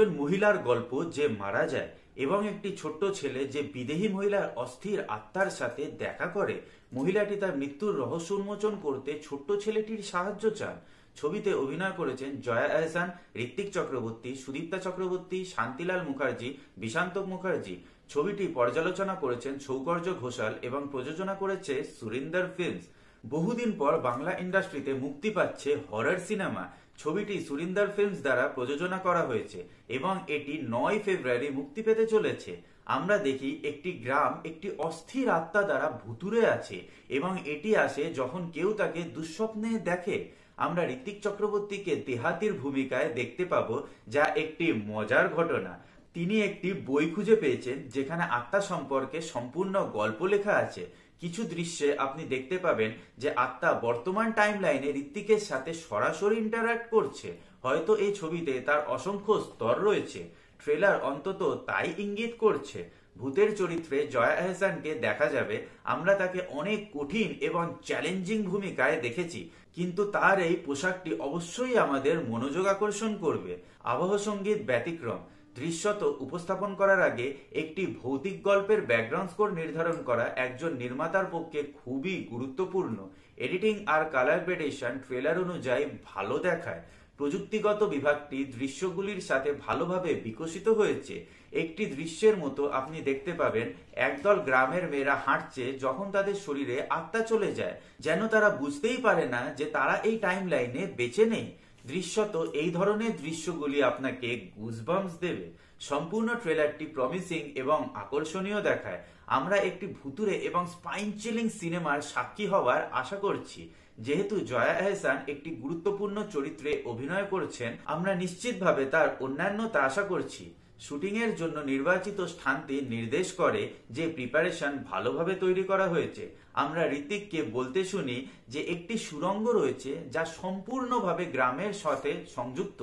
একজন মহিলার গল্প যে মারা যায় এবং একটি ছোট্ট ছেলে যে বিদেহী মহিলার অস্থির আত্মার সাথে দেখা করে। মহিলাটি তার মৃত্যুর রহস্য উন্মোচন করতে ছোট্ট ছেলেটির সাহায্য চান। ছবিতে অভিনয় করেছেন জয়া আহসান, ঋত্বিক চক্রবর্তী, সুদীপ্তা চক্রবর্তী, শান্তিলাল মুখার্জি, বিশান্তক মুখার্জি। ছবিটি পর্যালোচনা করেছেন সৌকর্য ঘোষাল এবং প্রযোজনা করেছে সুরিন্দর ফিল্মস। বহুদিন পর বাংলা ইন্ডাস্ট্রিতে মুক্তি পাচ্ছে হরর সিনেমা। ছবিটি সুরিন্দর ফিল্মস দ্বারা প্রযোজনা করা হয়েছে এবং এটি 9 ফেব্রুয়ারি মুক্তি পেতে চলেছে। আমরা দেখি একটি গ্রাম একটি অস্থির আত্মা দ্বারা ভুতুড়ে আছে এবং এটি আসে যখন কেউ তাকে দুঃস্বপ্নে দেখে। আমরা ঋত্বিক চক্রবর্তীকে দেহাতির ভূমিকায় দেখতে পাবো, যা একটি মজার ঘটনা। তিনি একটি বই খুঁজে পেয়েছেন যেখানে আত্মা সম্পর্কে সম্পূর্ণ গল্প লেখা আছে। কিছু দৃশ্যে আপনি দেখতে পাবেন যে আত্মা বর্তমান টাইমলাইনে ঋত্বিকের সাথে সরাসরি ইন্টারঅ্যাক্ট করছে। হয়তো এই ছবিতে তার অসংখ্য স্তর রয়েছে। ট্রেলার অন্তত তাই ইঙ্গিত করছে। ভূতের চরিত্রে জয়া আহসানকে দেখা যাবে। আমরা তাকে অনেক কঠিন এবং চ্যালেঞ্জিং ভূমিকায় দেখেছি, কিন্তু তার এই পোশাকটি অবশ্যই আমাদের মনোযোগ আকর্ষণ করবে। আবহ সঙ্গীত ব্যতিক্রম। দৃশ্যত উপস্থাপন করার আগে একটি ভৌতিক গল্পের ব্যাকগ্রাউন্ড স্কোর নির্ধারণ করা একজন নির্মাতার পক্ষে খুবই গুরুত্বপূর্ণ। এডিটিং আর কালার গ্রেডেশন ট্রেলার অনুযায়ী ভালো দেখায়। প্রযুক্তিগত বিভাগটি দৃশ্যগুলির সাথে ভালোভাবে বিকশিত হয়েছে। একটি দৃশ্যের মতো আপনি দেখতে পাবেন একদল গ্রামের মেয়েরা হাঁটছে যখন তাদের শরীরে আত্মা চলে যায়, যেন তারা বুঝতেই পারে না যে তারা এই টাইম লাইনে বেঁচে নেই। দৃশ্যত এই ধরনের দৃশ্যগুলি আপনাকে গুজবাম্পস দেবে। সম্পূর্ণ ট্রেলারটি প্রমিসিং এবং আকর্ষণীয় দেখায়। আমরা একটি ভুতুড়ে এবং স্পাইন চিলিং সিনেমার সাক্ষী হওয়ার আশা করছি। যেহেতু জয়া আহসান একটি গুরুত্বপূর্ণ চরিত্রে অভিনয় করছেন, আমরা নিশ্চিতভাবে তার অন্যান্যতা আশা করছি। শুটিং এর জন্য নির্বাচিত স্থানটি নির্দেশ করে যে প্রিপারেশন ভালোভাবে তৈরি করা হয়েছে। আমরা ঋত্বিককে বলতে শুনি যে একটি সুড়ঙ্গ রয়েছে যা সম্পূর্ণভাবে গ্রামের সাথে সংযুক্ত।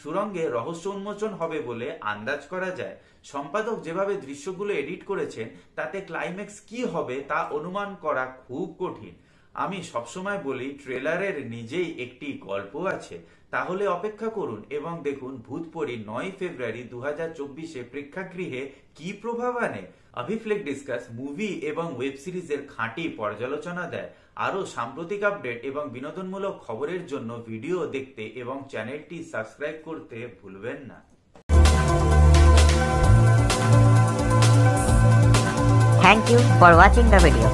সুড়ঙ্গে রহস্য উন্মোচন হবে বলে আন্দাজ করা যায়। সম্পাদক যেভাবে দৃশ্যগুলো এডিট করেছেন তাতে ক্লাইম্যাক্স কি হবে তা অনুমান করা খুব কঠিন। আমি সবসময় বলি, ট্রেলারের নিজেই একটি গল্প আছে। তাহলে অপেক্ষা করুন এবং দেখুন ভূতপরি 9 ফেব্রুয়ারি 2024 প্রেক্ষাগৃহে কি প্রভাব আনে। অভিফ্লেক ডিসকাস মুভি এবং ওয়েব সিরিজের খাঁটি পর্যালোচনা দেয়। আরো সাম্প্রতিক আপডেট এবং বিনোদনমূলক খবরের জন্য ভিডিও দেখতে এবং চ্যানেলটি সাবস্ক্রাইব করতে ভুলবেন না। Thank you for watching the video.